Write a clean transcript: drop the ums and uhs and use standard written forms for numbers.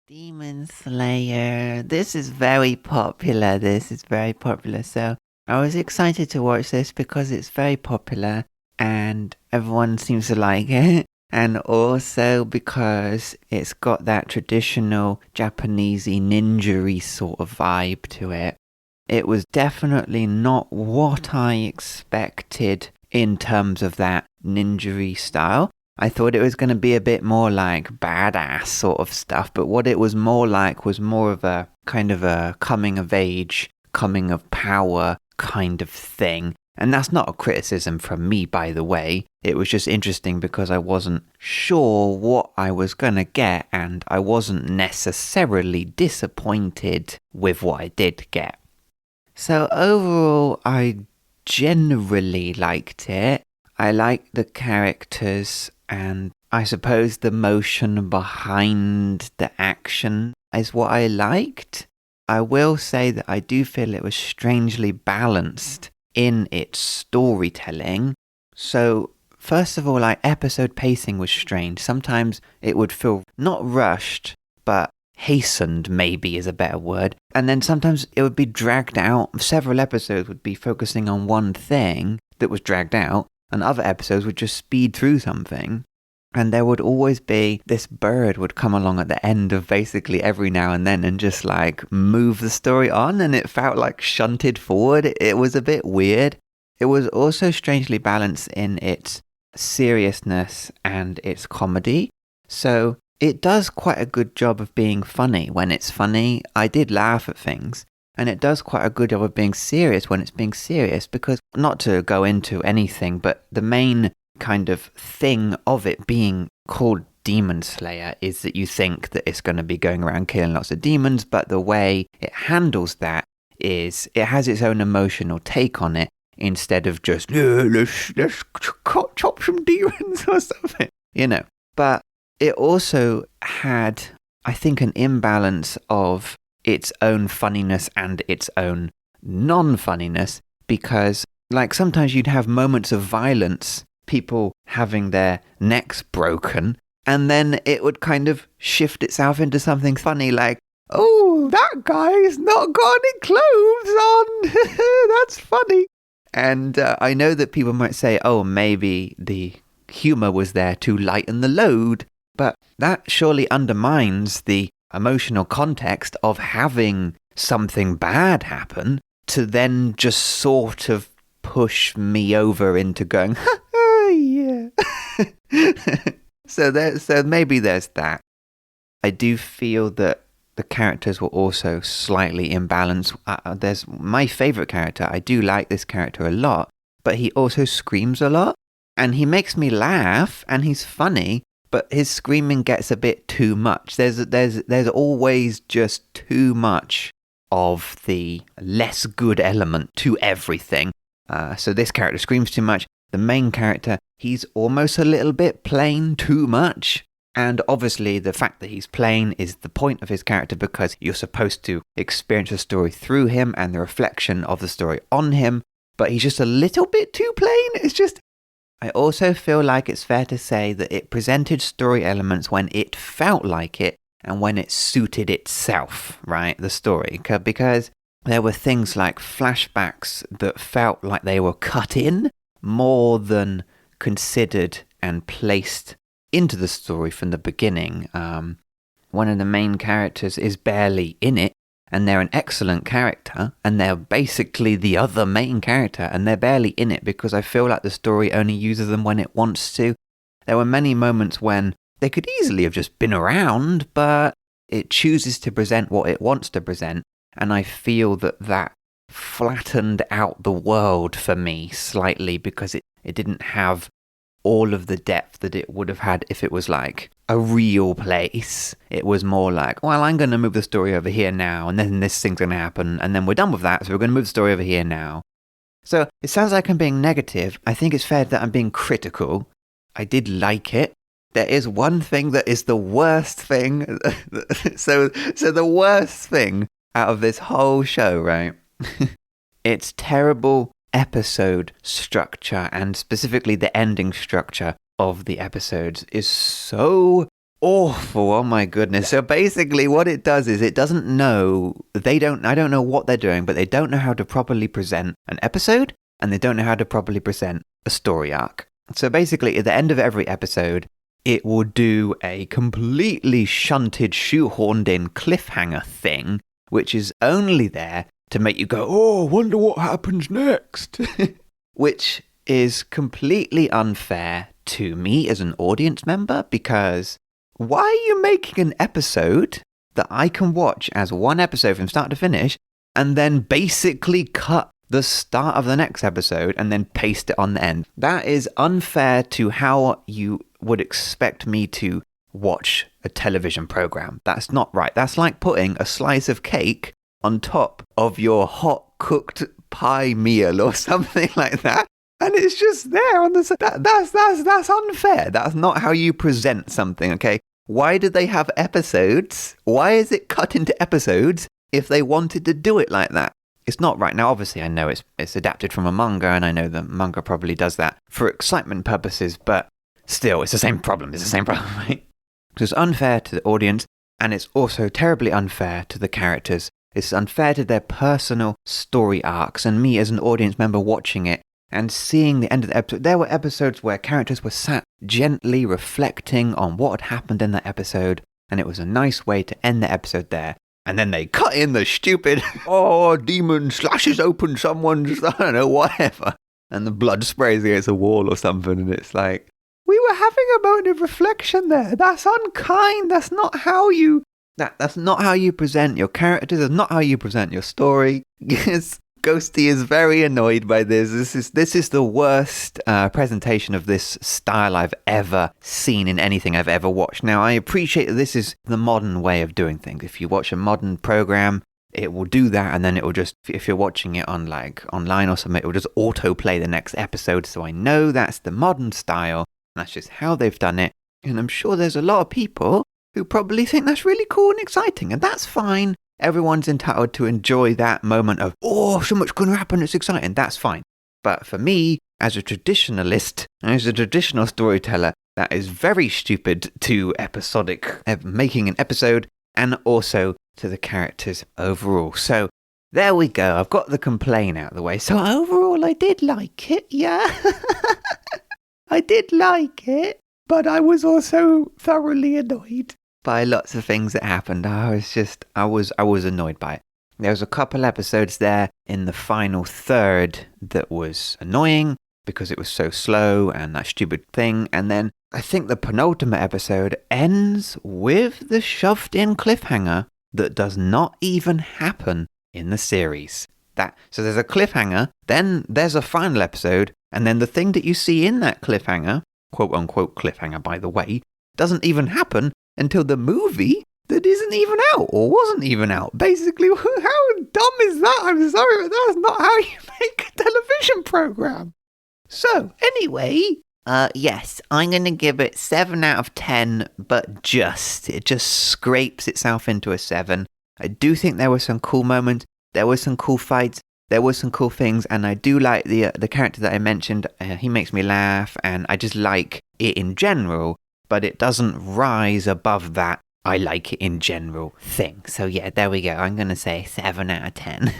Demon Slayer. This is very popular. So I was excited to watch this because it's very popular and everyone seems to like it. And also because it's got that traditional Japanesey ninja sort of vibe to it. It was definitely not what I expected in terms of that ninja style. I thought it was going to be a bit more like badass sort of stuff, but what it was more like was more of a kind of a coming of age, coming of power kind of thing. And that's not a criticism from me, by the way. It was just interesting because I wasn't sure what I was going to get, and I wasn't necessarily disappointed with what I did get. So overall, I generally liked it. I liked the characters, and I suppose the motion behind the action is what I liked. I will say that I do feel it was strangely balanced in its storytelling. So, first of all, episode pacing was strange. Sometimes it would feel not rushed, but hastened maybe is a better word. And then sometimes it would be dragged out. Several episodes would be focusing on one thing that was dragged out, and other episodes would just speed through something. And there would always be this bird would come along at the end of basically every now and then and just move the story on, and it felt like shunted forward. It was a bit weird. It was also strangely balanced in its seriousness and its comedy. So it does quite a good job of being funny when it's funny. I did laugh at things. And it does quite a good job of being serious when it's being serious, because, not to go into anything, but the main kind of thing of it being called Demon Slayer is that you think that it's going to be going around killing lots of demons, but the way it handles that is it has its own emotional take on it instead of just, let's chop some demons or something, But it also had, I think, an imbalance of its own funniness and its own non-funniness, because sometimes you'd have moments of violence, people having their necks broken, and then it would kind of shift itself into something funny like, oh, that guy's not got any clothes on. That's funny. And I know that people might say, oh, maybe the humor was there to lighten the load, but that surely undermines the emotional context of having something bad happen to then just sort of push me over into going, yeah. So maybe there's that. I do feel that the characters were also slightly imbalanced. There's my favorite character. I do like this character a lot, but he also screams a lot, and he makes me laugh, and he's funny. But his screaming gets a bit too much. There's always just too much of the less good element to everything. So this character screams too much. The main character, he's almost a little bit plain too much. And obviously the fact that he's plain is the point of his character, because you're supposed to experience the story through him and the reflection of the story on him. But he's just a little bit too plain. I also feel like it's fair to say that it presented story elements when it felt like it and when it suited itself, right, the story. Because there were things like flashbacks that felt like they were cut in more than considered and placed into the story from the beginning. One of the main characters is barely in it, and they're an excellent character, and they're basically the other main character, and they're barely in it because I feel like the story only uses them when it wants to. There were many moments when they could easily have just been around, but it chooses to present what it wants to present, and I feel that flattened out the world for me slightly, because it didn't have all of the depth that it would have had if it was like a real place. It was more like, well, I'm going to move the story over here now, and then this thing's going to happen, and then we're done with that, so we're going to move the story over here now. So it sounds like I'm being negative. I think it's fair that I'm being critical. I did like it. There is one thing that is the worst thing. So the worst thing out of this whole show, right? It's terrible episode structure, and specifically the ending structure of the episodes is so awful. Oh my goodness. So basically what it does is it doesn't know, I don't know what they're doing, but they don't know how to properly present an episode and they don't know how to properly present a story arc. So basically at the end of every episode, it will do a completely shunted, shoehorned in cliffhanger thing, which is only there to make you go, oh, wonder what happens next. Which is completely unfair to me as an audience member, because why are you making an episode that I can watch as one episode from start to finish and then basically cut the start of the next episode and then paste it on the end? That is unfair to how you would expect me to watch a television program. That's not right. That's like putting a slice of cake on top of your hot cooked pie meal or something like that. And it's just there on the side. That's unfair. That's not how you present something, okay? Why do they have episodes? Why is it cut into episodes if they wanted to do it like that? It's not right. Now, obviously, I know it's adapted from a manga, and I know the manga probably does that for excitement purposes, but still, it's the same problem. It's the same problem, right? So it's unfair to the audience, and it's also terribly unfair to the characters. It's unfair to their personal story arcs, and me as an audience member watching it and seeing the end of the episode. There were episodes where characters were sat gently reflecting on what had happened in that episode, and it was a nice way to end the episode there. And then they cut in the stupid, oh, demon slashes open someone's, I don't know, whatever. And the blood sprays against a wall or something. And it's like, we were having a moment of reflection there. That's unkind. That's not how you, that's not how you present your characters. That's not how you present your story. Yes, Ghosty is very annoyed by this. This is the worst presentation of this style I've ever seen in anything I've ever watched. Now, I appreciate that this is the modern way of doing things. If you watch a modern program, it will do that, and then it will just, if you're watching it on like online or something, it will just autoplay the next episode. So I know that's the modern style, and that's just how they've done it. And I'm sure there's a lot of people who probably think that's really cool and exciting, and that's fine. Everyone's entitled to enjoy that moment of, oh, so much can happen, it's exciting. That's fine. But for me, as a traditionalist, as a traditional storyteller, that is very stupid to episodic making an episode and also to the characters overall. So there we go. I've got the complaint out of the way. So overall, I did like it. Yeah, I did like it. But I was also thoroughly annoyed by lots of things that happened. I was annoyed by it. There was a couple episodes there in the final third that was annoying because it was so slow and that stupid thing. And then I think the penultimate episode ends with the shoved in cliffhanger that does not even happen in the series. So there's a cliffhanger, then there's a final episode, and then the thing that you see in that cliffhanger, quote unquote cliffhanger by the way, doesn't even happen until the movie that isn't even out or wasn't even out. Basically, how dumb is that? I'm sorry, but that's not how you make a television program. So, anyway, yes, I'm going to give it 7 out of 10, but it just scrapes itself into a 7. I do think there were some cool moments, there were some cool fights, there were some cool things, and I do like the character that I mentioned. He makes me laugh, and I just like it in general. But it doesn't rise above that I like it in general thing. So yeah, there we go. I'm going to say 7 out of 10.